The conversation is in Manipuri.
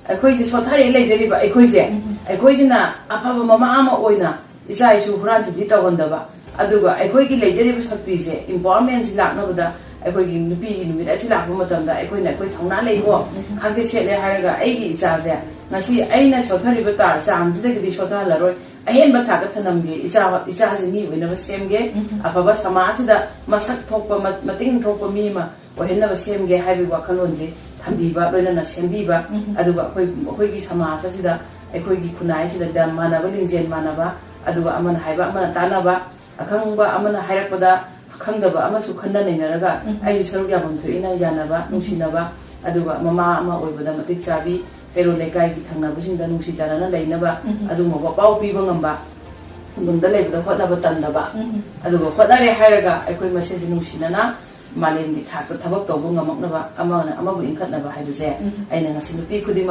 ꯑꯩꯈꯣꯏꯁꯦ ꯁꯣꯊꯔꯦ ꯂꯩꯖꯔꯤꯕ ꯑꯩꯈꯣꯏꯁꯤꯅ ꯑꯐꯕ ꯃꯃꯥ ꯑꯃ ꯑꯣꯏꯅ ꯏꯆꯥ ꯏꯁꯨ ꯍꯨꯔꯥꯟ ꯆꯤꯟꯊꯤ ꯇꯧꯍꯟꯗꯕ ꯑꯗꯨꯒ ꯑꯩꯈꯣꯏꯒꯤ ꯂꯩꯖꯔꯤꯕ ꯁꯛꯇꯤꯁꯦ ꯏꯝꯄꯥꯋꯔꯃꯦꯟꯁꯤ ꯂꯥꯛꯅꯕꯗ ꯑꯩꯈꯣꯏꯒꯤ ꯅꯨꯄꯤꯒꯤ ꯅꯨꯃꯤꯠ ꯑꯁꯤ ꯂꯥꯛꯄ ꯃꯇꯝꯗ ꯑꯩꯈꯣꯏꯅ ꯑꯩꯈꯣꯏ ꯊꯧꯅꯥ ꯂꯩꯀꯣ ꯈꯪꯆꯦꯠ ꯁꯦꯠꯂꯦ ꯍꯥꯏꯔꯒ ꯑꯩꯒꯤ ꯏꯆꯥꯁꯦ ꯉꯁꯤ ꯑꯩꯅ ꯁꯣꯊꯔꯤꯕ ꯆꯥꯡꯁꯤꯗꯒꯤꯗꯤ ꯁꯣꯊꯍꯜꯂꯔꯣꯏ ꯑꯍꯦꯟꯕ ꯊꯥꯛꯇ ꯊꯅꯝꯒꯦ ꯏꯆꯥꯁꯦ ꯃꯤ ꯑꯣꯏꯅꯕ ꯁꯦꯝꯒꯦ ꯑꯐꯕ ꯁꯃꯥꯖꯁꯤꯗ ꯃꯁꯛ ꯊꯣꯛꯄ ꯃꯇꯤꯡ ꯊꯣꯛꯄ ꯃꯤ ꯑꯃ ꯑꯣꯏꯍꯟꯅꯕ ꯁꯦꯝꯒꯦ ꯍꯥꯏꯕꯒꯤ ꯋꯥꯈꯜꯂꯣꯟꯁꯦ ꯊꯝꯕꯤꯕ ꯂꯣꯏꯅꯅ ꯁꯦꯝꯕꯤꯕ ꯑꯗꯨꯒ ꯑꯩꯈꯣꯏꯒꯤ ꯁꯃꯥꯖ ꯑꯁꯤꯗ ꯑꯩꯈꯣꯏꯒꯤ ꯈꯨꯟꯅꯥꯏꯁꯤꯗ ꯃꯥꯟꯅꯕ ꯂꯤꯡꯖꯦꯜ ꯃꯥꯟꯅꯕ ꯑꯗꯨꯒ ꯑꯃꯅ ꯍꯥꯏꯕ ꯑꯃꯅ ꯇꯥꯟꯅꯕ ꯑꯈꯪꯕ ꯑꯃꯅ ꯍꯥꯏꯔꯛꯄꯗ ꯈꯪꯗꯕ ꯑꯃꯁꯨ ꯈꯟꯅ ꯅꯩꯅꯔꯒ ꯑꯩꯁꯨ ꯁꯔꯨꯛ ꯌꯥꯐꯝ ꯊꯣꯛꯏꯅ ꯌꯥꯅꯕ ꯅꯨꯡꯁꯤꯅꯕ ꯑꯗꯨꯒ ꯃꯃꯥ ꯑꯃ ꯑꯣꯏꯕꯗ ꯃꯇꯤꯛ ꯆꯥꯕꯤ ꯀꯩꯔꯣꯜ ꯂꯩꯀꯥꯏꯒꯤ ꯊꯪꯅꯕꯁꯤꯡꯗ ꯅꯨꯡꯁꯤ ꯆꯥꯟꯅꯅ ꯂꯩꯅꯕ ꯑꯗꯨꯒꯨꯝꯕ ꯄꯥꯎ ꯄꯤꯕ ꯉꯝꯕ ꯈꯨꯡꯒꯪꯗ ꯂꯩꯕꯗ ꯍꯣꯠꯅꯕ ꯇꯟꯗꯕ ꯑꯗꯨꯒ ꯍꯣꯠꯅꯔꯦ ꯍꯥꯏꯔꯒ ꯑꯩꯈꯣꯏ ꯃꯁꯦꯟꯁꯤ ꯅꯨꯡꯁꯤꯅꯅ ꯃꯥꯂꯦꯝꯒꯤ ꯊꯥꯛꯇ ꯊꯕꯛ ꯇꯧꯕ ꯉꯝꯃꯛꯅꯕ ꯑꯃꯅ ꯑꯃꯕꯨ ꯏꯟꯈꯠꯅꯕ ꯍꯥꯏꯕꯁꯦ ꯑꯩꯅ ꯉꯁꯤ ꯅꯨꯄꯤ ꯈꯨꯗꯤꯡꯃꯛ